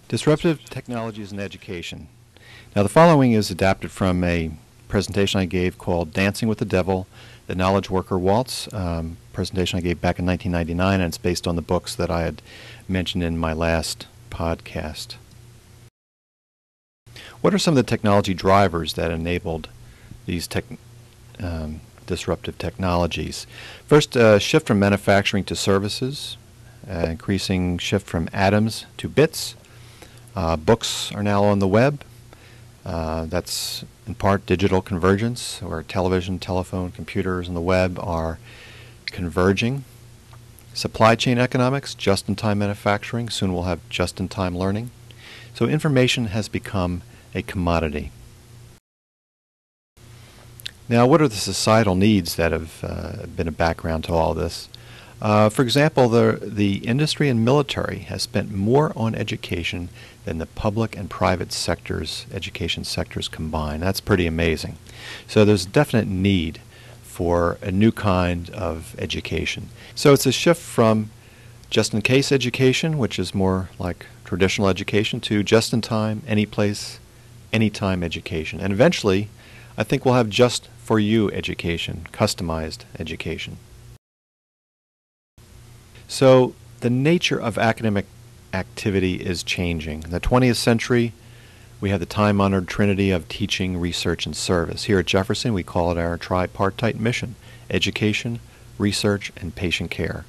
Disruptive Technologies in Education. Now the following is adapted from a presentation I gave called Dancing with the Devil, the Knowledge Worker Waltz, presentation I gave back in 1999, and it's based on the books that I had mentioned in my last podcast. What are some of the technology drivers that enabled these disruptive technologies? First, shift from manufacturing to services, increasing shift from atoms to bits. Books are now on the web. That's in part digital convergence, where television, telephone, computers, and the web are converging. Supply chain economics, just-in-time manufacturing. Soon we'll have just-in-time learning. So information has become a commodity. Now, what are the societal needs that have been a background to all this? For example, the industry and military has spent more on education than the public and private sectors, education sectors combined. That's pretty amazing. So there's a definite need for a new kind of education. So it's a shift from just-in-case education, which is more like traditional education, to just-in-time, any-place, anytime education. And eventually, I think we'll have just-for-you education, customized education. So the nature of academic activity is changing. In the 20th century, we have the time-honored trinity of teaching, research, and service. Here at Jefferson, we call it our tripartite mission: education, research, and patient care.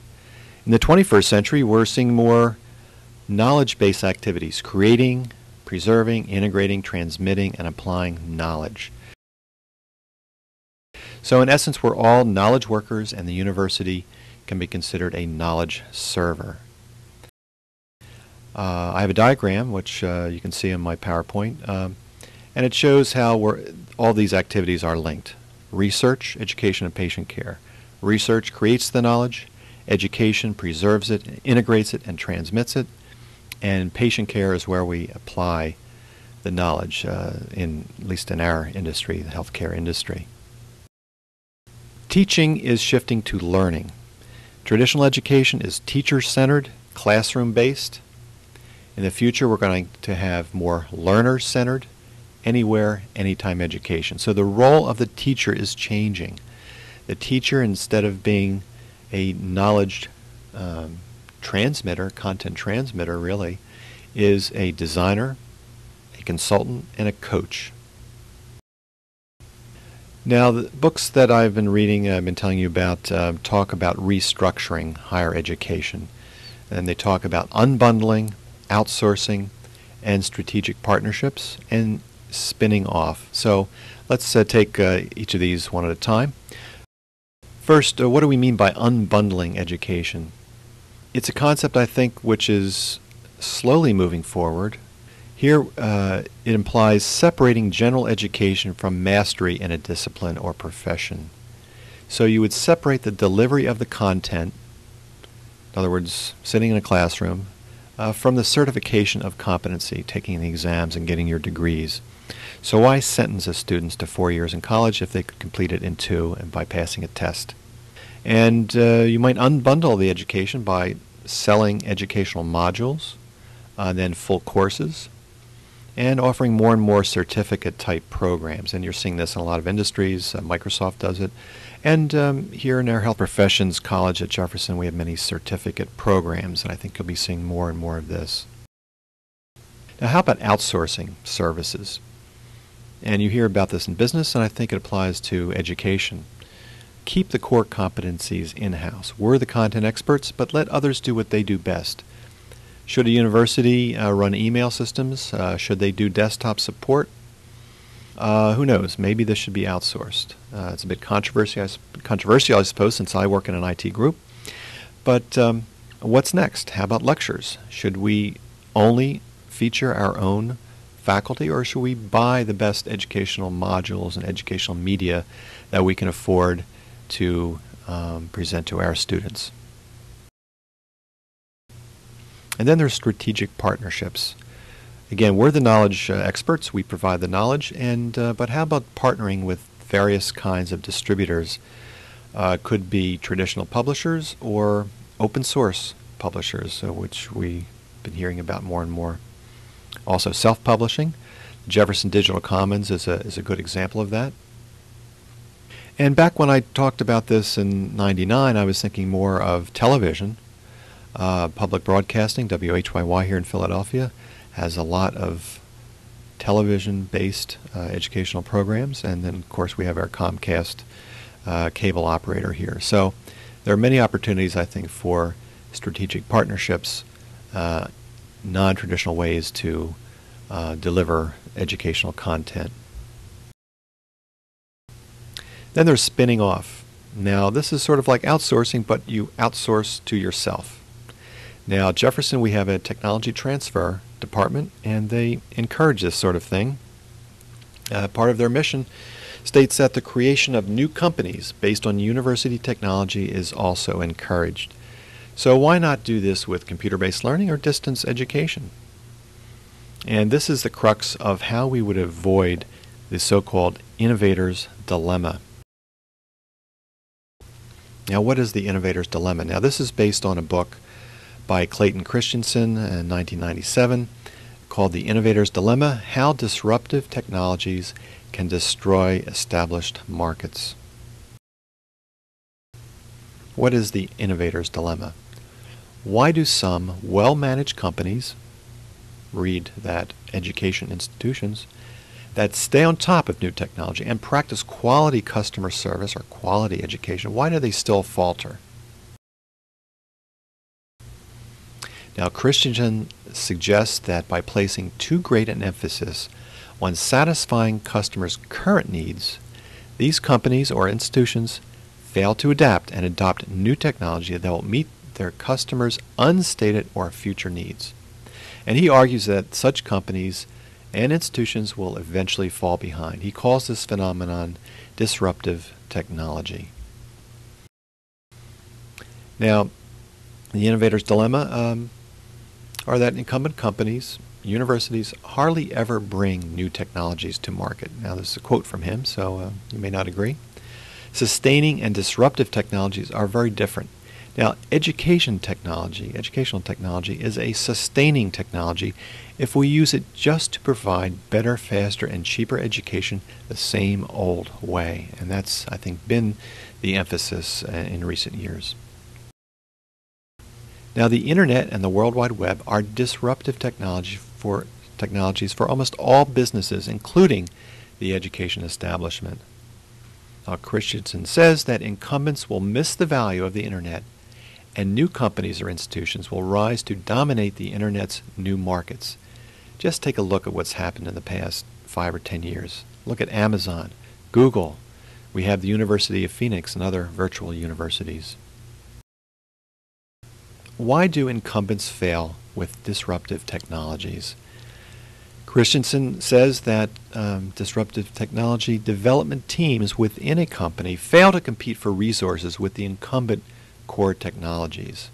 In the 21st century, we're seeing more knowledge-based activities: creating, preserving, integrating, transmitting, and applying knowledge. So in essence, we're all knowledge workers, and the university can be considered a knowledge server. I have a diagram which you can see in my PowerPoint, and it shows how all these activities are linked. Research, education, and patient care. Research creates the knowledge, education preserves it, integrates it, and transmits it, and patient care is where we apply the knowledge, at least in our industry, the healthcare industry. Teaching is shifting to learning. Traditional education is teacher-centered, classroom-based. In the future, we're going to have more learner-centered, anywhere, anytime education. So the role of the teacher is changing. The teacher, instead of being a knowledge transmitter, content transmitter really, is a designer, a consultant, and a coach. Now, the books that I've been reading, I've been telling you about, talk about restructuring higher education. And they talk about unbundling, outsourcing, and strategic partnerships, and spinning off. So let's take each of these one at a time. First, what do we mean by unbundling education? It's a concept, I think, which is slowly moving forward. Here, it implies separating general education from mastery in a discipline or profession. So you would separate the delivery of the content, in other words, sitting in a classroom, from the certification of competency, taking the exams and getting your degrees. So why sentence a students to 4 years in college if they could complete it in 2 and by passing a test? And you might unbundle the education by selling educational modules, then full courses, and offering more and more certificate-type programs. And you're seeing this in a lot of industries. Microsoft does it. And here in our health professions college at Jefferson, we have many certificate programs, and I think you'll be seeing more and more of this. Now, how about outsourcing services? And you hear about this in business, and I think it applies to education. Keep the core competencies in-house. We're the content experts, but let others do what they do best. Should a university run email systems? Should they do desktop support? Who knows? Maybe this should be outsourced. It's a bit controversial, I suppose, since I work in an IT group. But what's next? How about lectures? Should we only feature our own faculty, or should we buy the best educational modules and educational media that we can afford to present to our students? And then there's strategic partnerships. Again, we're the knowledge experts. We provide the knowledge, but how about partnering with various kinds of distributors? Could be traditional publishers or open source publishers, which we've been hearing about more and more. Also self-publishing. Jefferson Digital Commons is a good example of that. And back when I talked about this in '99, I was thinking more of television. Public broadcasting, WHYY here in Philadelphia, has a lot of television-based educational programs, and then of course we have our Comcast cable operator here. So there are many opportunities, I think, for strategic partnerships, non-traditional ways to deliver educational content. Then there's spinning off. Now this is sort of like outsourcing, but you outsource to yourself. Now at Jefferson we have a technology transfer department, and they encourage this sort of thing. Part of their mission states that the creation of new companies based on university technology is also encouraged. So why not do this with computer-based learning or distance education? And this is the crux of how we would avoid the so-called innovator's dilemma. Now, what is the innovator's dilemma? Now, this is based on a book by Clayton Christensen in 1997 called The Innovator's Dilemma: How Disruptive Technologies Can Destroy Established Markets. What is the innovator's dilemma? Why do some well-managed companies, read that education institutions, that stay on top of new technology and practice quality customer service or quality education, why do they still falter? Now, Christensen suggests that by placing too great an emphasis on satisfying customers' current needs, these companies or institutions fail to adapt and adopt new technology that will meet their customers' unstated or future needs. And he argues that such companies and institutions will eventually fall behind. He calls this phenomenon disruptive technology. Now, the innovator's dilemma are that incumbent companies, universities, hardly ever bring new technologies to market. Now, this is a quote from him, so you may not agree. Sustaining and disruptive technologies are very different. Now, educational technology is a sustaining technology if we use it just to provide better, faster, and cheaper education the same old way. And that's, I think, been the emphasis in recent years. Now, the Internet and the World Wide Web are disruptive technologies for almost all businesses, including the education establishment. Now, Christensen says that incumbents will miss the value of the Internet, and new companies or institutions will rise to dominate the Internet's new markets. Just take a look at what's happened in the past 5 or 10 years. Look at Amazon, Google. We have the University of Phoenix and other virtual universities. Why do incumbents fail with disruptive technologies? Christensen says that disruptive technology development teams within a company fail to compete for resources with the incumbent core technologies.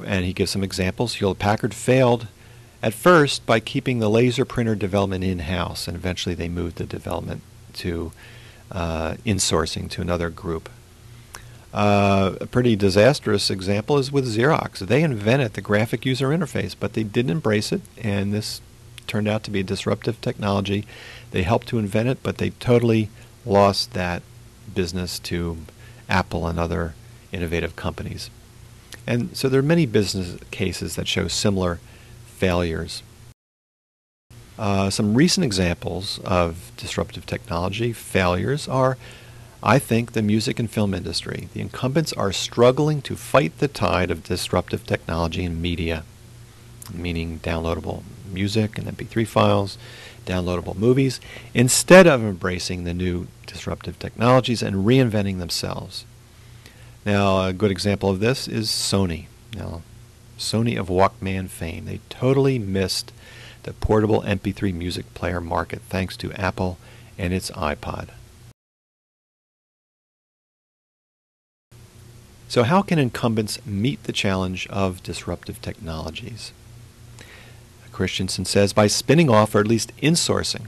And he gives some examples. Hewlett-Packard failed at first by keeping the laser printer development in-house, and eventually they moved the development to insourcing to another group. A pretty disastrous example is with Xerox. They invented the graphic user interface, but they didn't embrace it, and this turned out to be a disruptive technology. They helped to invent it, but they totally lost that business to Apple and other innovative companies. And so there are many business cases that show similar failures. Some recent examples of disruptive technology failures are, I think, the music and film industry. The incumbents are struggling to fight the tide of disruptive technology in media, meaning downloadable music and MP3 files, downloadable movies, instead of embracing the new disruptive technologies and reinventing themselves. Now, a good example of this is Sony. Now, Sony of Walkman fame. They totally missed the portable MP3 music player market thanks to Apple and its iPod. So how can incumbents meet the challenge of disruptive technologies? Christensen says by spinning off, or at least insourcing.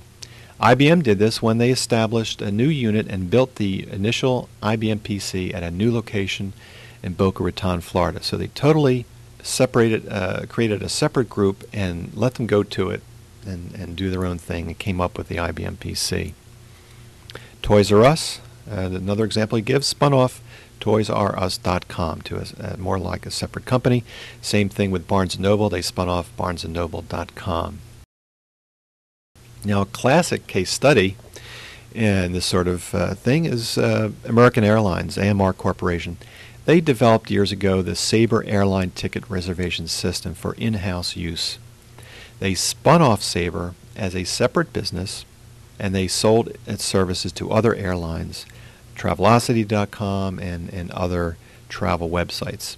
IBM did this when they established a new unit and built the initial IBM PC at a new location in Boca Raton, Florida. So they totally separated, created a separate group and let them go to it and do their own thing and came up with the IBM PC. Toys R Us, another example he gives, spun off ToysRUs.com to more like a separate company. Same thing with Barnes & Noble. They spun off BarnesandNoble.com. Now, a classic case study in this sort of thing is American Airlines, AMR Corporation. They developed years ago the Sabre airline ticket reservation system for in-house use. They spun off Sabre as a separate business, and they sold its services to other airlines, Travelocity.com and other travel websites.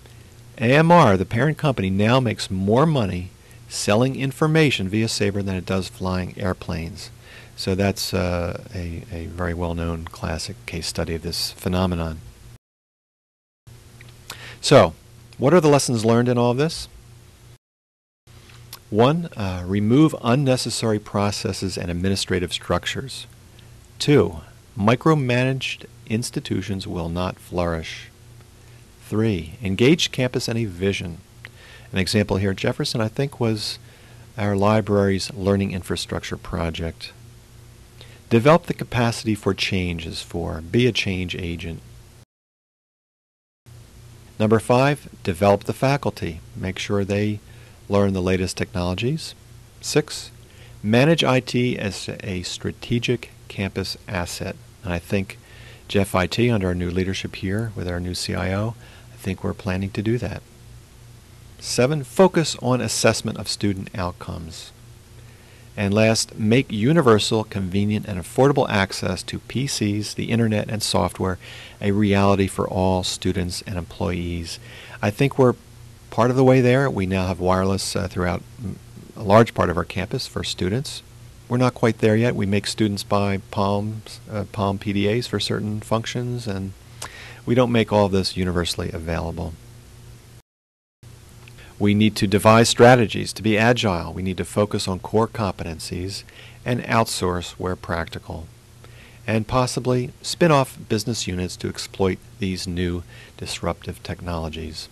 AMR, the parent company, now makes more money selling information via Sabre than it does flying airplanes. So that's a very well-known classic case study of this phenomenon. So, what are the lessons learned in all of this? 1. Remove unnecessary processes and administrative structures. 2. Micromanaged institutions will not flourish. 3. Engage campus in a vision. An example here at Jefferson, I think, was our library's learning infrastructure project. Develop the capacity for change is 4. Be a change agent. Number 5, develop the faculty. Make sure they learn the latest technologies. 6, manage IT as a strategic campus asset. And I think Jeff IT, under our new leadership here with our new CIO, I think we're planning to do that. 7, focus on assessment of student outcomes. And last, make universal, convenient, and affordable access to PCs, the internet, and software a reality for all students and employees. I think we're part of the way there. We now have wireless throughout a large part of our campus for students. We're not quite there yet. We make students buy Palm PDAs for certain functions, and we don't make all of this universally available. We need to devise strategies to be agile. We need to focus on core competencies and outsource where practical, and possibly spin off business units to exploit these new disruptive technologies.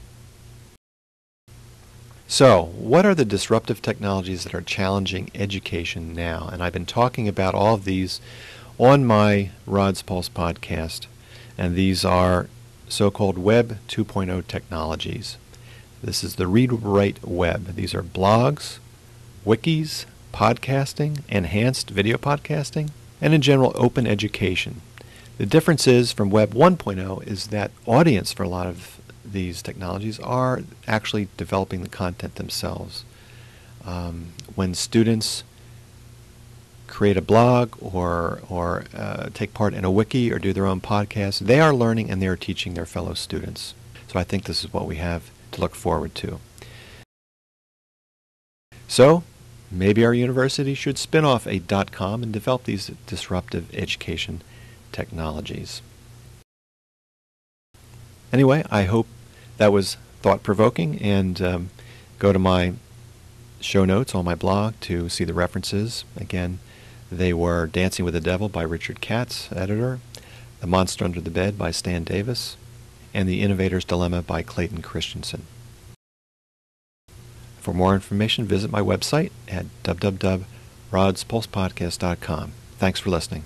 So, what are the disruptive technologies that are challenging education now? And I've been talking about all of these on my Rod's Pulse podcast, and these are so-called Web 2.0 technologies. This is the read-write web. These are blogs, wikis, podcasting, enhanced video podcasting, and in general open education. The difference is from Web 1.0 is that audience for a lot of these technologies are actually developing the content themselves. When students create a blog or take part in a wiki or do their own podcast, they are learning and they are teaching their fellow students. So I think this is what we have to look forward to. So maybe our university should spin off a .com and develop these disruptive education technologies. Anyway, I hope that was thought-provoking, and go to my show notes on my blog to see the references. Again, they were Dancing with the Devil by Richard Katz, editor, The Monster Under the Bed by Stan Davis, and The Innovator's Dilemma by Clayton Christensen. For more information, visit my website at www.rodspulsepodcast.com. Thanks for listening.